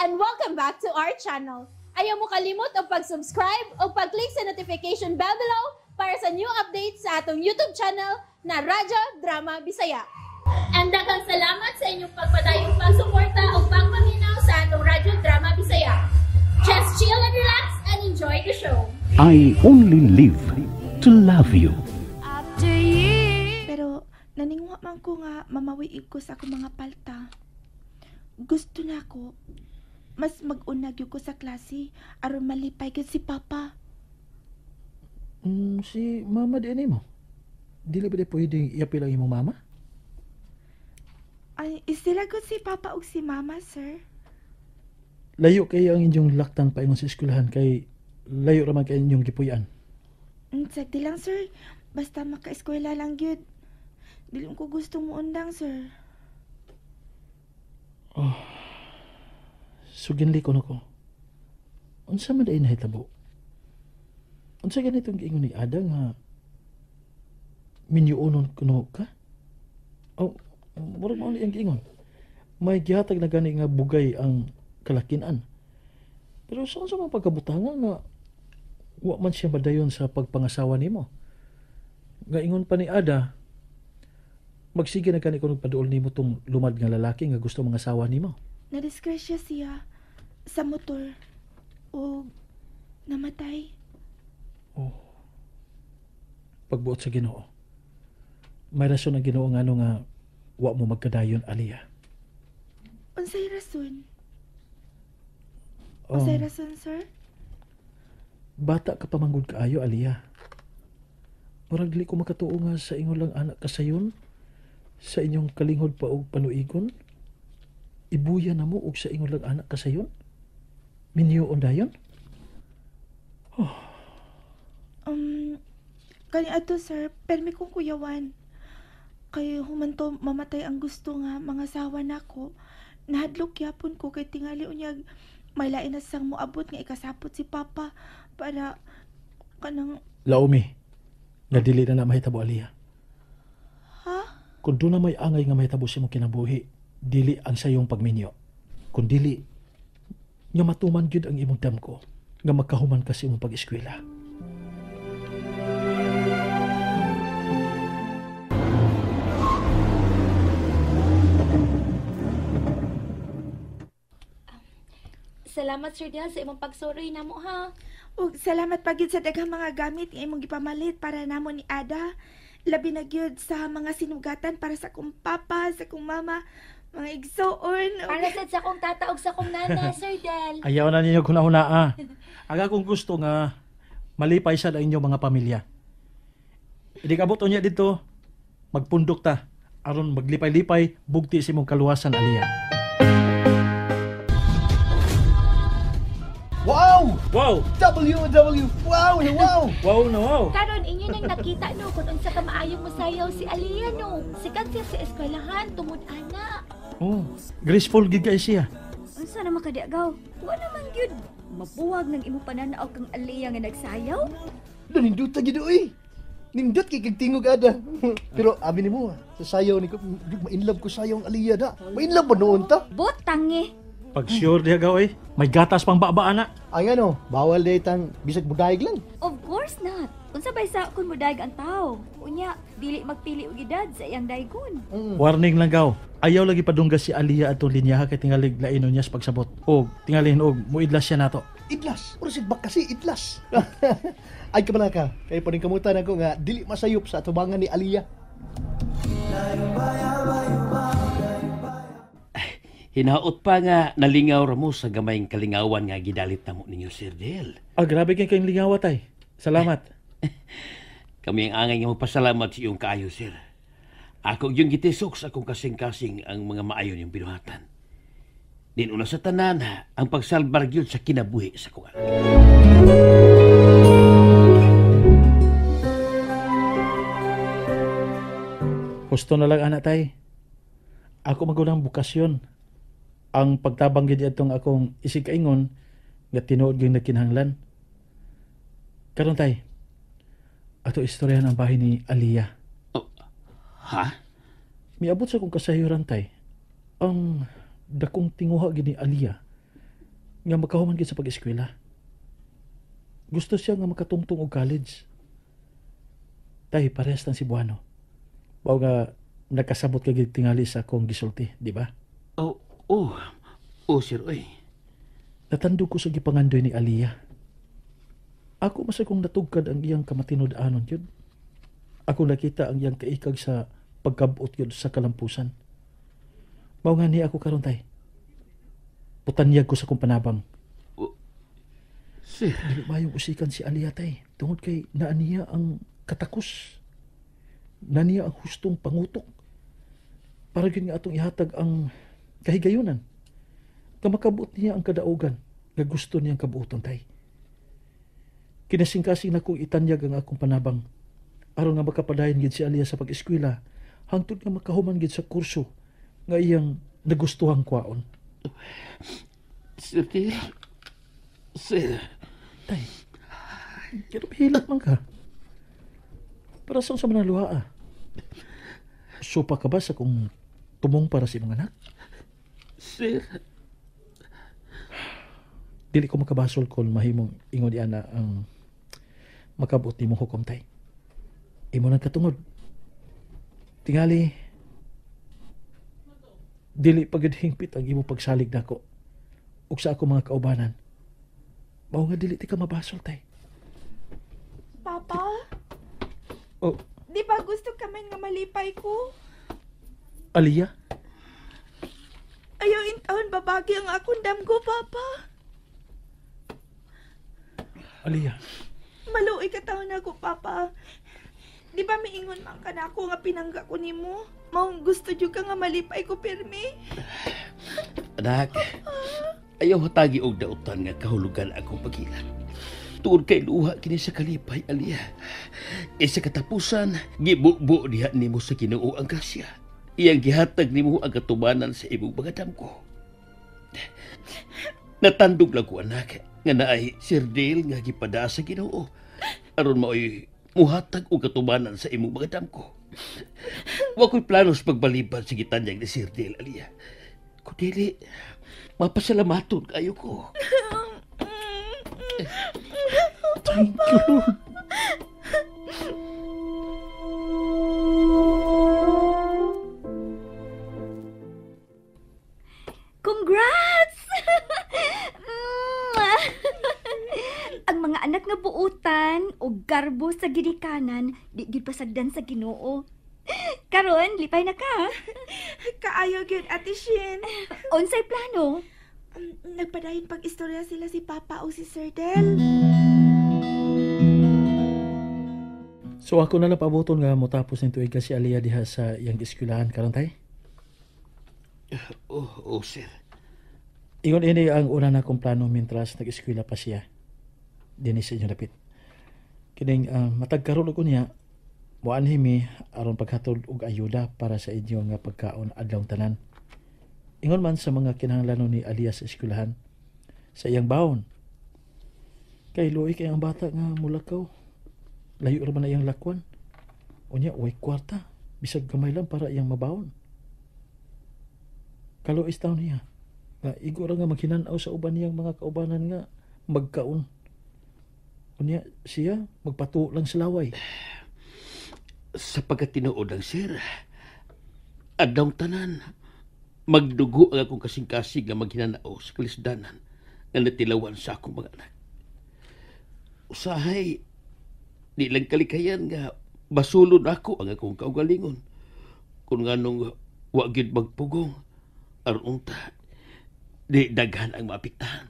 and welcome back to our channel. Ayaw mo kalimot o pag-subscribe o pag-click sa notification bell below para sa new updates sa atong YouTube channel na Radyo Drama Bisaya. And daghang salamat sa inyong pagpadayong pagsuporta o pagpaminaw sa atong Radyo Drama Bisaya. Just chill and relax and enjoy the show. I only live to love you. Pero naningwa man ko nga mamawiig ko sa akong mga palta. Gusto na ako mas mag-unag ko sa klase aron malipay gid si Papa. Si Mama di mo. Dili ba di pwedeng iapil ang imong mama? Ay, sila gud si Papa ug si Mama, sir. Layo kayo ang inyong laktan pa ingon sa eskwelahan kay layo raman kayo inyong gipuy-an. Sagdi lang, sir. Basta maka-eskwela lang gyud. Dili ko gusto mo undang, sir. Suginli ko na ko. Unsa man day nahitabo? Unsa ganitong giingon ni Ada nga minyuonon kuno ka? Murag mao ang giingon. May gihatag na gani nga bugay ang kalakinan. Pero saan sa mga pagkabutangan nga wa man siya madayon sa pagpangasawa nimo? Gaingon pa ni Ada, magsige na kani kung paduol nimo tong lumad nga lalaki nga gusto mga asawa nimo. Nadisgrasya siya sa motor o namatay. Pagbuot sa Ginoo. May rason ang Ginoo nga nga wa mo magkadayon, Aliyah. Unsay rason? Unsay rason, sir? Bata ka pa manggod kaayo, Aliyah. Murag dili ko makatuo nga sa ingon lang anak kasayon, sa inyong kalingod pa og panuigon. Ibuya na mo og sa ingon lang anak kasayon. Minyo ondayon? Kani ato, sir, permi kong kuyawan. Kay humanto mamatay ang gusto nga mga asawa nako. Nahadlok yapon ko kay tingali unyag may lain na sang moabot nga ikasapot si Papa para kanang Laomi, nga dili na mahitabo, Aliyah. ha? Kung doon na may angay nga mahitabo si mong kinabuhi, dili ang sayong pagminyo. Kung dili, nga matuman gyud ang imong damko, nga magkahuman ka sa imong pag-eskwela. Salamat, Sir Dial, sa imong pagsuroy namo, ha? Ug salamat pagid sa daghang mga gamit nga imong gipamalit para namo ni Ada. Labi na gyud sa mga sinugatan para sa akong papa, sa akong mama, mga igsoon. Para sa akong tata ug sa akong nana, Sir Dial. Ayaw na ninyo kunahuna. Aga kung gusto nga malipay sa inyong mga pamilya. Hindi kabot unya dito, magpundok ta aron maglipay-lipay bugti sa imong kaluwasan, Aliyah. Wow! Wow! WW! Wow! Wow! Wow na wow! Karon inyo nang nakita no kung unsa ka maayong masayaw si Aliyah no. Sikat siya sa eskwelahan tungod ana. Graceful gid kay siya. Unsa na makadiagaw? Wa naman gyud. Mabuwag ng imo pananaw kang Aliyah nga nagsayaw. Nindot ta gid oy. Nindot kay kagtingog Ada. Pero abi nimo sa sayaw ni ko, ma-inlove ko sayong Aliyah da. Ma-inlove ba noon ta? Botangi. Pag sure diha gaway, may gatas pang baba na. Ay ano, bawal day tang bisag budayeg lang. Of course not. Unsa bay sa kun modag ang tawo? Unya, dili magpili og edad sa iyang daygon. Warning lang gaw. Ayaw lagi padunggas si Aliyah atong linyaha kay tingalig lainon niya sa pagsabot. Og tingalin og muidlas siya nato. Idlas. Uro si bak kasi idlas. Ay ka man ka. Kay pa rin kamutan ako nga dili masayop sa atubangan ni Aliyah. Hinaot pa nga nalingaw ra mo sa gamayng kalingawan nga gidalit namo ninyo, Sir Del. Grabe kayong lingawa tay. Salamat. Kami ang angay nga magpasalamat sa iyong kaayo, Sir. Ako yung gitisok sa akong kasing-kasing ang mga maayon yung binuhatan. Dinuna sa tanan ang pagsalbar gyud sa kinabuhi sa kuha. Gusto na lang anak tay. Ako magunang bukasyon. Ang pagtabang gid atong akong isig-ingon nga tinuod gyud nakinahanglan. Karon tay. Ato istoryahan ang bahay ni Aliyah. Ha? Miabot sa kong kasayuran tay. Ang dakong tinguha gid ni Aliyah nga makahuman gid sa pag-eskwela. Gusto siya nga makatungtong og college. Tay, parehas lang si Buano. Mao nga nakasabot ka gid tingali sa akong gisulti, di ba? Oh, sir, oy. Natandog ko sa gipangandoy ni Aliyah. Ako masay kong natugkad ang iyang kamatinud-anon yun. Ako nakita ang iyang kaikag sa pagkabot yun sa kalampusan. Mao nga ni ako karon tay. Putanyag ko sa kong panabang. Sir, Dili mayong usikan si Aliyah tay. Tungod kay naaniya ang katakos. Naaniya ang hustong pangutok. Para yun nga atong ihatag ang kahigayunan. Kamakabot niya ang kadaugan nga gusto niyang kabuoton tay. Kinasingkasing na kong itanyag ang akong panabang. Aron nga makapadayon gid si Aliyah sa pag-eskwela, hangtod nga makahuman gid sa kurso nga iyang nagustuhang kwaon. Sir, Sir, Tay, pero hilak man ka. Para saan sa manaluha Supa ka ba sa kung tumong para sa imong anak? Sir, Dili ko makabasol kung mahimong ingod ana ang makabot ni mong hukom tay. Imo lang katungod. Tingali, dili pagidhingpit ang imo pagsalig nako ug sa ako mga kaubanan. Mao nga dili ti ka mabasol tay. Papa, Oh, di ba gusto ka man nga malipay ko? Aliyah, Ayaw intawon babagi ang akong damgo, Papa. Aliyah, Maluoy ka taon ako, Papa. Di ba miingon man ka na ako nga pinangga ko nimo? Maong gusto jud ka nga malipay ko, pirmi? anak, ayaw hatagi og dautan nga kahulugan akong pagilan. Tuod kay luha kini sa kalipay, Aliyah. Sa katapusan, gibubo diha nimo sa Ginoo ang grasya. Iyang gihatag nimo ang katubanan sa imong mga damgo. Natandog lang ko, anak, nga naay Sir Dale nga gipada sa Ginoo aron maoy muhatag og katubanan sa imong mga damgo. Wa ko'y planos pagbalibad sa gitanyag ni Sir Dale, Aliyah. Kung dili, mapasalamaton kayo ko. thank you Lord. Congrats! Ang mga anak nga buutan o garbo sa ginikanan, di gyud pasagdan sa Ginoo. Karon, lipay na ka. Kaayo gyud, Ate Shin. Unsay plano? Nagpadayon pag-istorya sila si Papa o si Sir Del. So ako na lang pabuton nga motapos ng tuig ka si Aliyah diha sa iyang eskwelahan karon tay. Sir. Ingon ini ang una na kong plano mintras nag-eskwela pa siya. Dinis sa inyong dapit. Kining matagkaroon ko niya, muanhimi aron paghatod og ayuda para sa inyo nga pagkaon adlaw tanan. Ingon man sa mga kinahanglanon ni Aliyah sa eskwelahan, sa iyang baon. Kay luoy kay ang bata nga mulakaw. Layo ra man na iyang lakwan. Unya, way kwarta. Bisag gamay lang para iyang mabaon. Kaluoy taon niya. Nga igo ra nga maghinanaw sa uban niyang mga kaubanan nga magkaon. Unya, siya magpatuo lang sa laway. Sa pagkatinuod ang sir, adlaw tanan, magdugo ang akong kasing-kasing nga maghinanao sa kalisdanan nga natilawan sa akong mga anak. Usahay, di lang kalikayan nga basulod ako ang akong kaugalingon. Kung nga nung wagid magpugong, aron unta, di daghan ang maapektahan.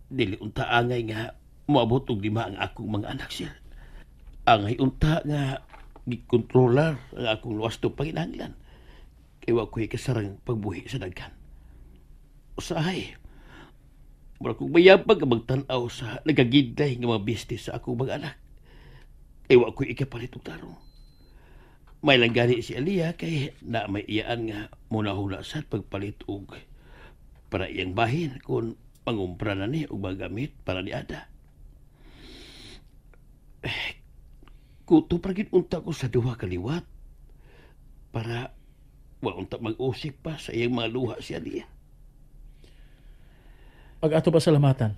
Dili unta angay nga moabot og 5 ang akong mga anak sir. Angay unta nga gikontrolar ang akong luwastong panginahanglan. Kay wa ko'y kasarang pagbuhi sa daghan. Usahay, mura kong mayabag ang magtanaw sa nagagidlay nga mga business sa akong mga anak. Kay wa ko'y ikapalit og tarong. May lang gani si Aliyah kay na may iyaan nga muna-hula sa pagpalit og para iyang bahin kung pangumpra na ni og mga gamit para ni Ada. Kuto pragid unta ko sa duha kaliwat para wa unta mag-usik pa sa iyang mga luha si Aliyah. Ang ato pasalamatan.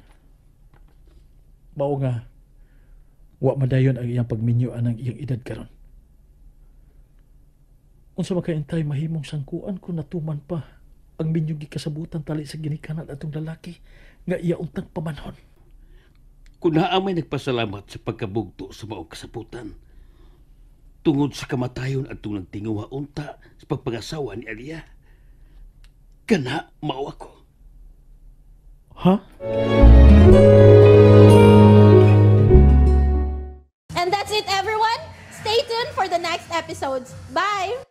Mao nga, wa madayon ang iyang pagminyoan ng iyang edad karon. Unsa makaintay mahimong sangkuan kung natuman pa ang minyong gikasabutan tali sa ginikanan atong lalaki nga iya untang pamanhon. Kung naamay nagpasalamat sa pagkabugto sa maong kasaputan, tungod sa kamatayon at tunang tinguha unta sa pagpangasawa ni Alia, kana mao ako. Ha? And that's it, everyone. Stay tuned for the next episodes. Bye!